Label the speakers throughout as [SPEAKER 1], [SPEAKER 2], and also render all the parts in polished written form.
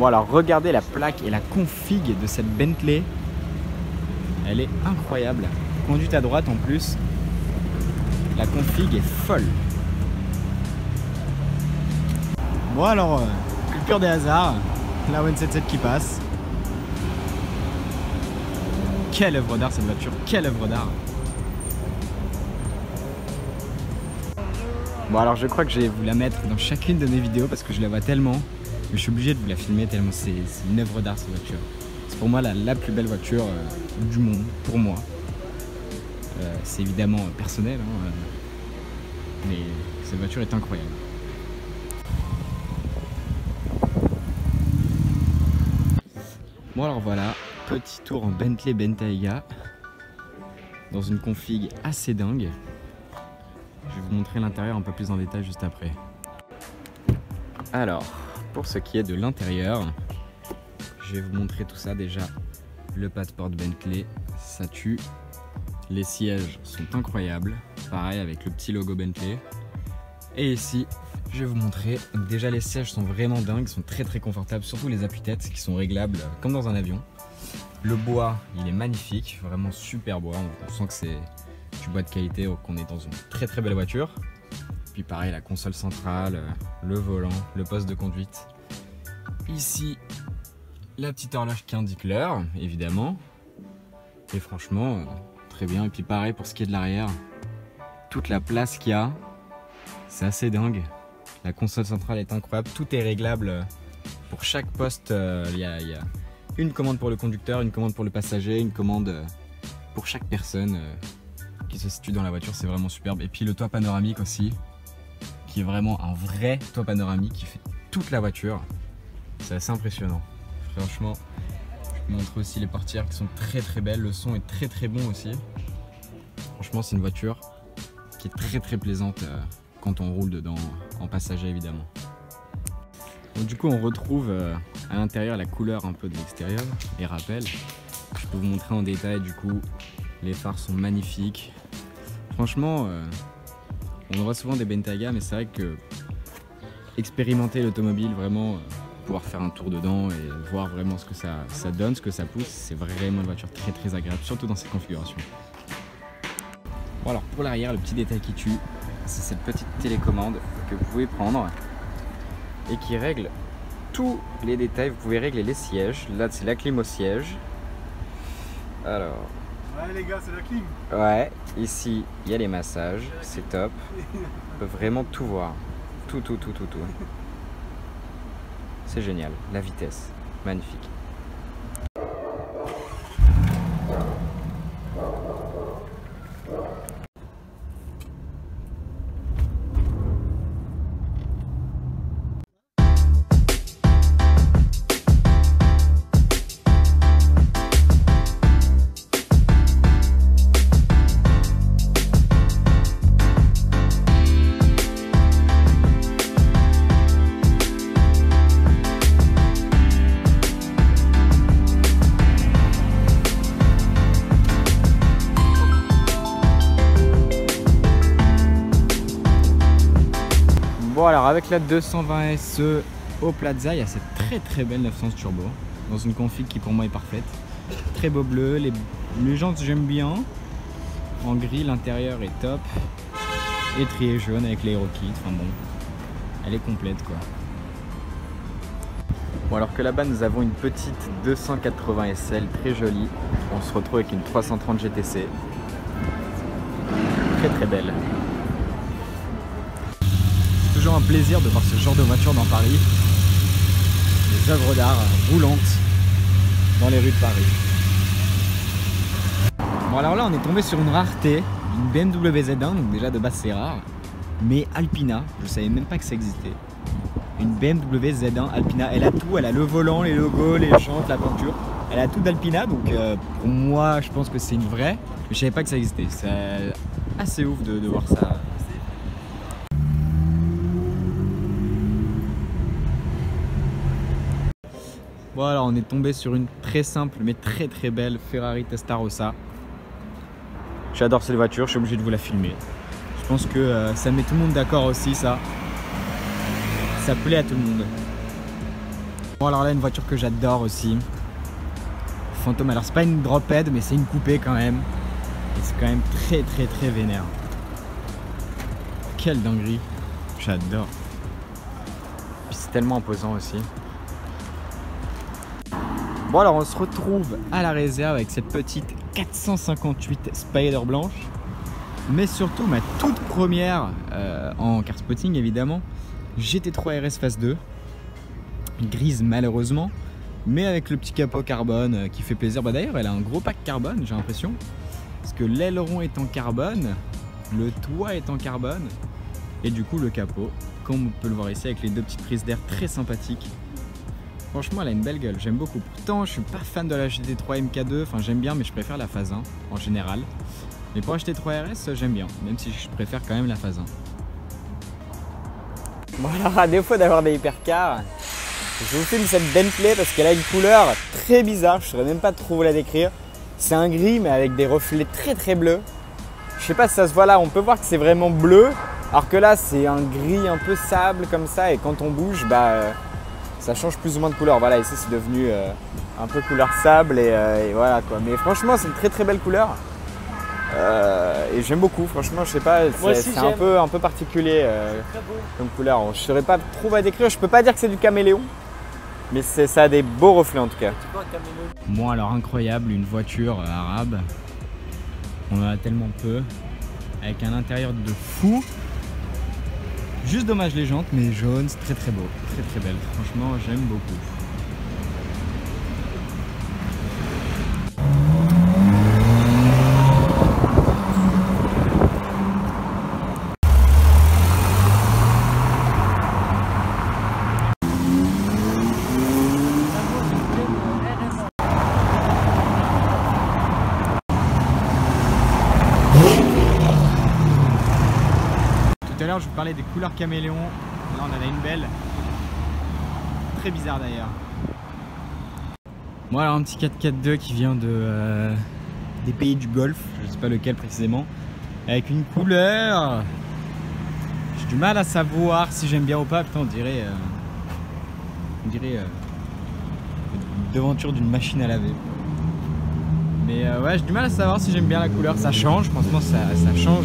[SPEAKER 1] Bon alors regardez la plaque et la config de cette Bentley. Elle est incroyable. Conduite à droite en plus. La config est folle. Bon alors, le pur des hasards. La 177 qui passe. Quelle œuvre d'art cette voiture, quelle œuvre d'art. Bon alors je crois que je vais vous la mettre dans chacune de mes vidéos parce que je la vois tellement. Mais je suis obligé de vous la filmer tellement c'est une œuvre d'art cette voiture. C'est pour moi la plus belle voiture du monde, pour moi. C'est évidemment personnel, hein, mais cette voiture est incroyable. Bon alors voilà, petit tour en Bentley Bentayga dans une config assez dingue. Je vais vous montrer l'intérieur un peu plus en détail juste après. Alors, pour ce qui est de l'intérieur, je vais vous montrer tout ça déjà. Le pas-de-porte Bentley, ça tue. Les sièges sont incroyables, pareil avec le petit logo Bentley. Et ici, je vais vous montrer, déjà les sièges sont vraiment dingues, sont très confortables, surtout les appuis-têtes qui sont réglables comme dans un avion. Le bois, il est magnifique, vraiment super bois, on sent que c'est du bois de qualité, qu'on est dans une très belle voiture. Puis pareil, la console centrale, le volant, le poste de conduite. Ici, la petite horloge qui indique l'heure, évidemment. Et franchement, très bien. Et puis pareil pour ce qui est de l'arrière, toute la place qu'il y a, c'est assez dingue. La console centrale est incroyable, tout est réglable. Pour chaque poste, il y a une commande pour le conducteur, une commande pour le passager, une commande pour chaque personne qui se situe dans la voiture, c'est vraiment superbe. Et puis le toit panoramique aussi, qui est vraiment un vrai toit panoramique qui fait toute la voiture. C'est assez impressionnant. Franchement, je vous montre aussi les portières qui sont très belles, le son est très bon aussi. Franchement, c'est une voiture qui est très plaisante quand on roule dedans, en passager évidemment. Donc, du coup, on retrouve à l'intérieur la couleur un peu de l'extérieur, les rappels. Je peux vous montrer en détail du coup, les phares sont magnifiques. Franchement, on voit souvent des Bentayga, mais c'est vrai que expérimenter l'automobile, vraiment pouvoir faire un tour dedans et voir vraiment ce que ça donne, ce que ça pousse, c'est vraiment une voiture très agréable, surtout dans cette configuration. Bon alors pour l'arrière, le petit détail qui tue, c'est cette petite télécommande que vous pouvez prendre et qui règle tous les détails. Vous pouvez régler les sièges, là c'est la clim au siège. Alors...
[SPEAKER 2] Ouais les gars, c'est la clim.
[SPEAKER 1] Ouais, ici il y a les massages, c'est top. On peut vraiment tout voir, tout. C'est génial, la vitesse, magnifique. Bon alors avec la 220 SE au Plaza, il y a cette très belle 911 Turbo dans une config qui pour moi est parfaite. Très beau bleu, les jantes j'aime bien. En gris, l'intérieur est top. Étrier jaune avec l'aérokit, enfin bon, elle est complète quoi. Bon alors que là-bas nous avons une petite 280 SL très jolie. On se retrouve avec une 330 GTC. Très belle. Toujours un plaisir de voir ce genre de voiture dans Paris. Des œuvres d'art roulantes dans les rues de Paris. Bon alors là on est tombé sur une rareté, une BMW Z1, donc déjà de base c'est rare. Mais Alpina, je savais même pas que ça existait. Une BMW Z1 Alpina, elle a tout, elle a le volant, les logos, les jantes, la peinture. Elle a tout d'Alpina, donc pour moi je pense que c'est une vraie. Mais je savais pas que ça existait, c'est assez ouf de voir ça. Voilà, on est tombé sur une très simple mais très belle Ferrari Testarossa. J'adore cette voiture, je suis obligé de vous la filmer. Je pense que ça met tout le monde d'accord aussi, ça plaît à tout le monde. Bon alors là une voiture que j'adore aussi. Phantom, alors c'est pas une drophead mais c'est une coupée quand même. Et c'est quand même très vénère. Quelle dinguerie. J'adore. Puis c'est tellement imposant aussi. Bon alors on se retrouve à la réserve avec cette petite 458 Spider blanche. Mais surtout ma toute première en car spotting évidemment. GT3 RS Phase 2. Grise malheureusement. Mais avec le petit capot carbone qui fait plaisir. Bah d'ailleurs elle a un gros pack carbone j'ai l'impression. Parce que l'aileron est en carbone. Le toit est en carbone. Et du coup le capot. Comme on peut le voir ici avec les deux petites prises d'air très sympathiques. Franchement elle a une belle gueule, j'aime beaucoup. Pourtant je suis pas fan de la GT3 MK2, enfin j'aime bien mais je préfère la Phase 1 en général. Mais pour GT3 RS j'aime bien, même si je préfère quand même la Phase 1. Bon alors à défaut d'avoir des hypercars, je vous filme cette Bentley parce qu'elle a une couleur très bizarre, je ne saurais même pas trop vous la décrire. C'est un gris mais avec des reflets très bleus. Je sais pas si ça se voit là, on peut voir que c'est vraiment bleu. Alors que là c'est un gris un peu sable comme ça et quand on bouge ça change plus ou moins de couleur. Voilà, ici c'est devenu un peu couleur sable et voilà quoi. Mais franchement c'est une très belle couleur et j'aime beaucoup. Franchement je sais pas, c'est un peu particulier comme couleur. Je saurais pas trop à décrire. Je peux pas dire que c'est du caméléon, mais ça a des beaux reflets en tout cas. Bon alors incroyable, une voiture arabe. On en a tellement peu, avec un intérieur de fou. Juste dommage les jantes, mais jaune, c'est très beau, très belle. Franchement, j'aime beaucoup. Tout à l'heure je vous parlais des couleurs caméléon, là on en a une belle, très bizarre d'ailleurs. Bon alors un petit 4x4-2 qui vient des pays du Golfe, je sais pas lequel précisément, avec une couleur, j'ai du mal à savoir si j'aime bien ou pas. Putain on dirait une devanture d'une machine à laver. Mais ouais j'ai du mal à savoir si j'aime bien la couleur, ça change, franchement ça change.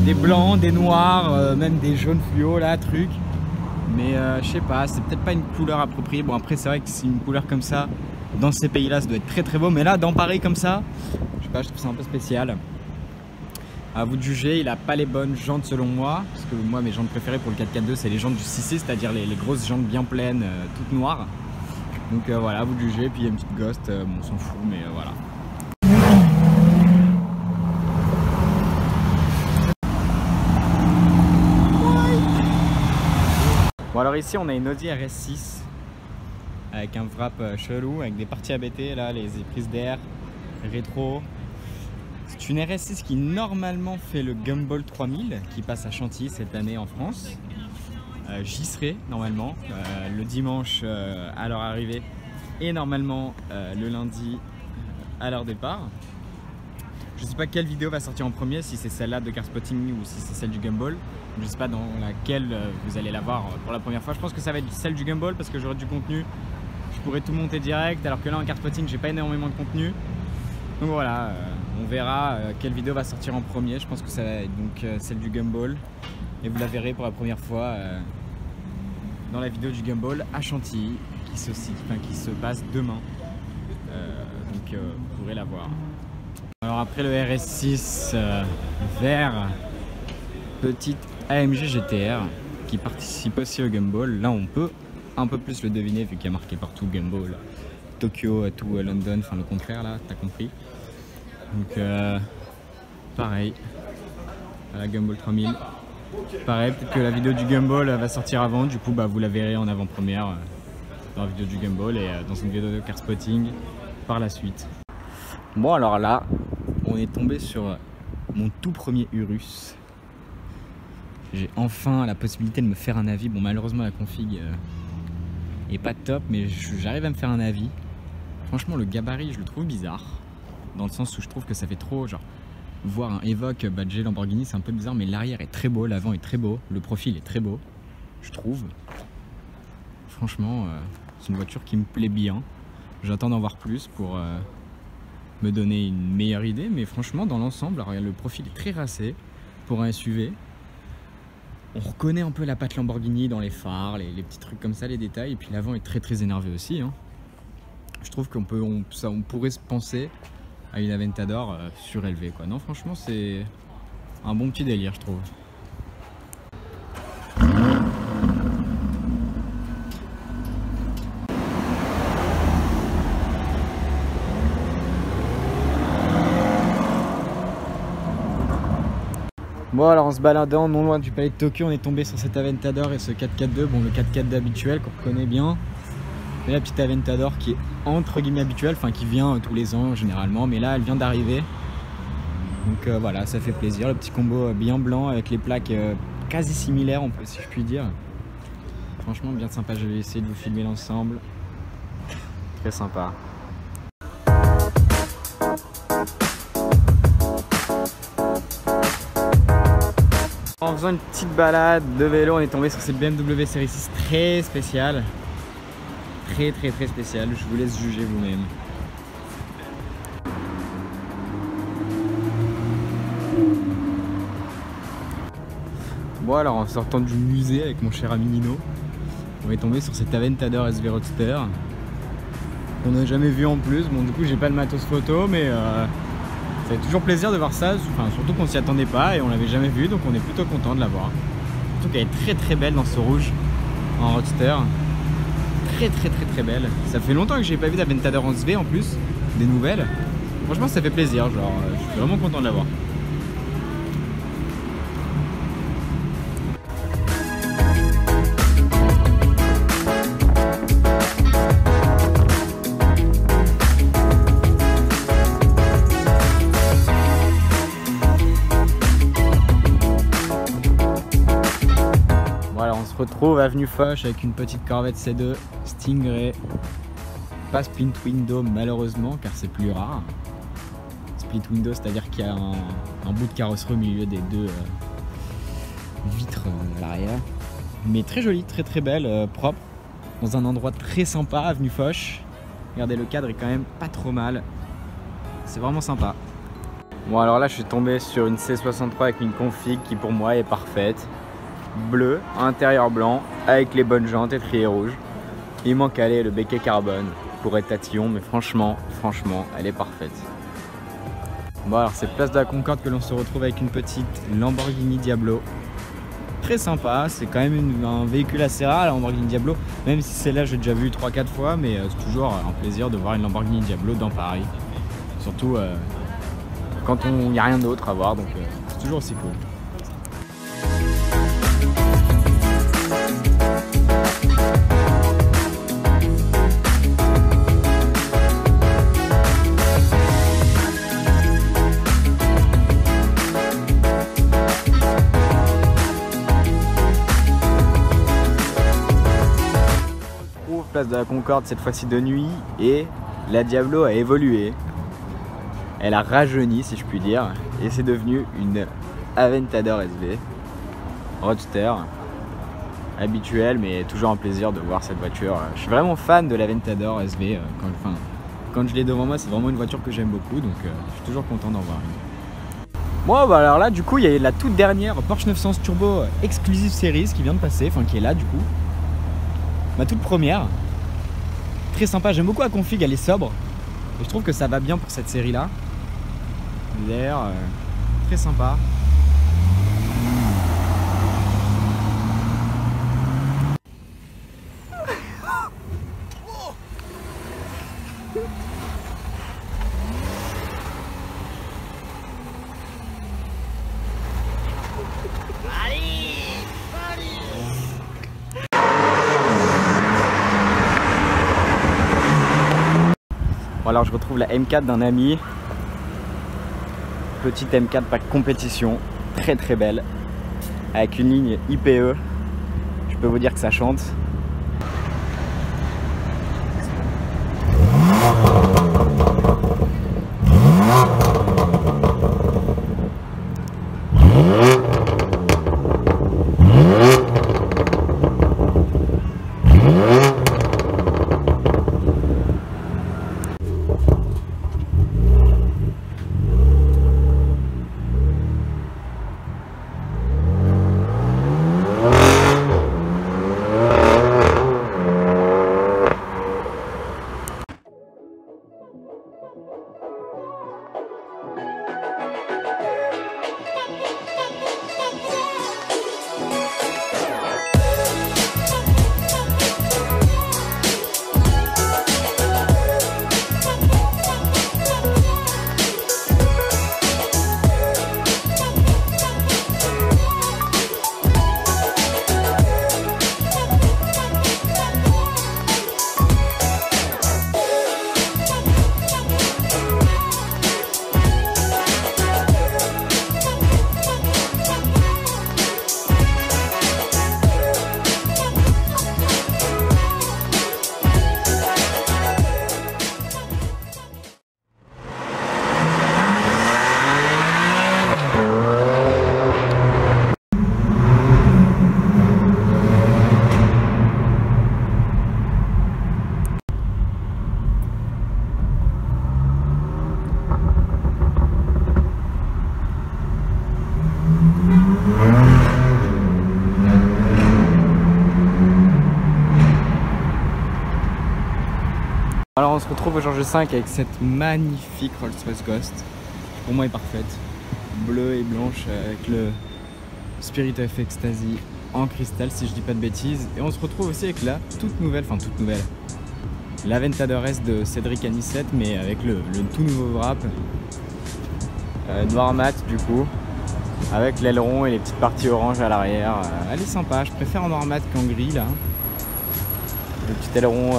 [SPEAKER 1] Des blancs, des noirs, même des jaunes fluo là, truc. Mais je sais pas, c'est peut-être pas une couleur appropriée. Bon après c'est vrai que c'est une couleur comme ça, dans ces pays là ça doit être très beau. Mais là dans Paris comme ça, je sais pas, je trouve ça un peu spécial. À vous de juger, il a pas les bonnes jantes selon moi. Parce que moi mes jantes préférées pour le 4x4-2 c'est les jantes du 6C, c'est-à-dire les grosses jantes bien pleines, toutes noires. Donc voilà, à vous de juger. Puis il y a une petite Ghost, bon, on s'en fout mais voilà. Bon alors ici on a une Audi RS6 avec un wrap chelou, avec des parties ABT là, les prises d'air, rétro. C'est une RS6 qui normalement fait le Gumball 3000 qui passe à Chantilly cette année en France. J'y serai normalement le dimanche à leur arrivée et normalement le lundi à leur départ. Je sais pas quelle vidéo va sortir en premier, si c'est celle-là de Car Spotting ou si c'est celle du Gumball. Je sais pas dans laquelle vous allez la voir pour la première fois. Je pense que ça va être celle du Gumball parce que j'aurai du contenu. Je pourrais tout monter direct alors que là en Car Spotting j'ai pas énormément de contenu. Donc voilà, on verra quelle vidéo va sortir en premier. Je pense que ça va être donc celle du Gumball. Et vous la verrez pour la première fois dans la vidéo du Gumball à Chantilly qui se passe demain. Donc vous pourrez la voir. Alors après le RS6 vert, petite AMG GTR qui participe aussi au Gumball. Là on peut un peu plus le deviner vu qu'il y a marqué partout Gumball, Tokyo, tout London, enfin le contraire là, t'as compris. Donc pareil, à la Gumball 3000. Pareil, peut-être que la vidéo du Gumball va sortir avant, du coup vous la verrez en avant-première dans la vidéo du Gumball et dans une vidéo de Car Spotting par la suite. Bon alors là, on est tombé sur mon tout premier Urus. J'ai enfin la possibilité de me faire un avis. Bon malheureusement la config est pas top, mais j'arrive à me faire un avis. Franchement le gabarit je le trouve bizarre. Dans le sens où je trouve que ça fait trop genre... Voir un Evoque badgé Lamborghini c'est un peu bizarre, mais l'arrière est très beau, l'avant est très beau, le profil est très beau, je trouve. Franchement, C'est une voiture qui me plaît bien. J'attends d'en voir plus pour me donner une meilleure idée, mais franchement dans l'ensemble, le profil est très racé pour un SUV. On reconnaît un peu la patte Lamborghini dans les phares, les petits trucs comme ça, les détails, et puis l'avant est très énervé aussi, hein. Je trouve qu'on pourrait se penser à une Aventador surélevée, quoi. Non, franchement c'est un bon petit délire, je trouve. Bon, alors en se baladant non loin du palais de Tokyo, on est tombé sur cette Aventador et ce 4x4-2, bon le 4x4 habituel qu'on reconnaît bien, et la petite Aventador qui est entre guillemets habituelle, enfin qui vient tous les ans généralement, mais là elle vient d'arriver. Donc voilà, ça fait plaisir, le petit combo bien blanc avec les plaques quasi similaires, on peut, si je puis dire. Franchement bien sympa, je vais essayer de vous filmer l'ensemble. Très sympa. En faisant une petite balade de vélo, on est tombé sur cette BMW série 6 très spéciale. Très spéciale, je vous laisse juger vous-même. Bon alors en sortant du musée avec mon cher ami Nino, on est tombé sur cette Aventador SV Roadster qu'on n'a jamais vu en plus. Bon du coup j'ai pas le matos photo, mais ça fait toujours plaisir de voir ça, enfin, surtout qu'on s'y attendait pas et on l'avait jamais vu, donc on est plutôt content de la voir. Surtout qu'elle est très belle dans ce rouge en Roadster. Très belle. Ça fait longtemps que j'ai pas vu d'Aventador en SV en plus, des nouvelles. Franchement ça fait plaisir, genre je suis vraiment content de la voir. Voilà, on se retrouve avenue Foch avec une petite Corvette C2 Stingray. Pas split window malheureusement car c'est plus rare. Split window, c'est-à-dire qu'il y a un bout de carrosserie au milieu des deux vitres à l'arrière. Mais très jolie, très belle, propre. Dans un endroit très sympa, avenue Foch. Regardez, le cadre est quand même pas trop mal. C'est vraiment sympa. Bon alors là je suis tombé sur une C63 avec une config qui pour moi est parfaite. Bleu, intérieur blanc, avec les bonnes jantes, étrier rouge. Il manque aller le béquet carbone pour être tatillon, mais franchement, elle est parfaite. Bon alors c'est place de la Concorde que l'on se retrouve avec une petite Lamborghini Diablo. Très sympa, c'est quand même un véhicule assez rare, la Lamborghini Diablo. Même si celle-là j'ai déjà vu 3-4 fois, mais c'est toujours un plaisir de voir une Lamborghini Diablo dans Paris. Surtout quand il n'y a rien d'autre à voir, donc c'est toujours aussi cool. Place de la Concorde, cette fois-ci de nuit, et la Diablo a évolué. Elle a rajeuni si je puis dire, et c'est devenu une Aventador SV Roadster habituelle, mais toujours un plaisir de voir cette voiture. Je suis vraiment fan de l'Aventador SV. Quand je l'ai devant moi, c'est vraiment une voiture que j'aime beaucoup, donc je suis toujours content d'en voir une. Bon bah alors là du coup il y a la toute dernière Porsche 911 Turbo Exclusive Series qui vient de passer, enfin qui est là du coup. Ma toute première. Très sympa, j'aime beaucoup la config, elle est sobre. Et je trouve que ça va bien pour cette série là. L'air très sympa. Alors je retrouve la M4 d'un ami, petite M4 pack compétition, très belle, avec une ligne IPE, je peux vous dire que ça chante. Alors on se retrouve au Georges V avec cette magnifique Rolls-Royce Ghost, qui pour moi est parfaite, bleue et blanche avec le Spirit of Ecstasy en cristal si je dis pas de bêtises. Et on se retrouve aussi avec la toute nouvelle, l'Aventador S de Cédric Anissette, mais avec le tout nouveau wrap noir mat du coup, avec l'aileron et les petites parties orange à l'arrière. Elle est sympa, je préfère en noir mat qu'en gris là. Le petit aileron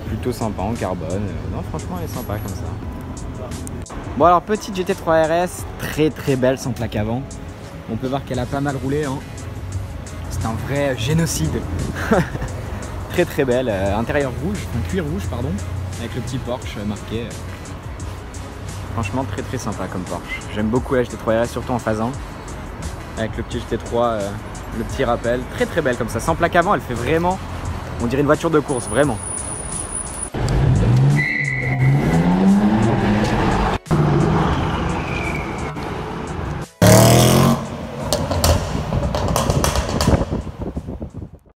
[SPEAKER 1] plutôt sympa en carbone. Non, franchement, elle est sympa comme ça. Bon, alors, petite GT3 RS, très belle sans plaque avant. On peut voir qu'elle a pas mal roulé. Hein. C'est un vrai génocide. Très belle. Intérieur rouge, un cuir rouge, pardon, avec le petit Porsche marqué. Franchement, très sympa comme Porsche. J'aime beaucoup la GT3 RS, surtout en phase 1. Avec le petit GT3, le petit rappel. Très belle comme ça. Sans plaque avant, elle fait vraiment, on dirait une voiture de course, vraiment.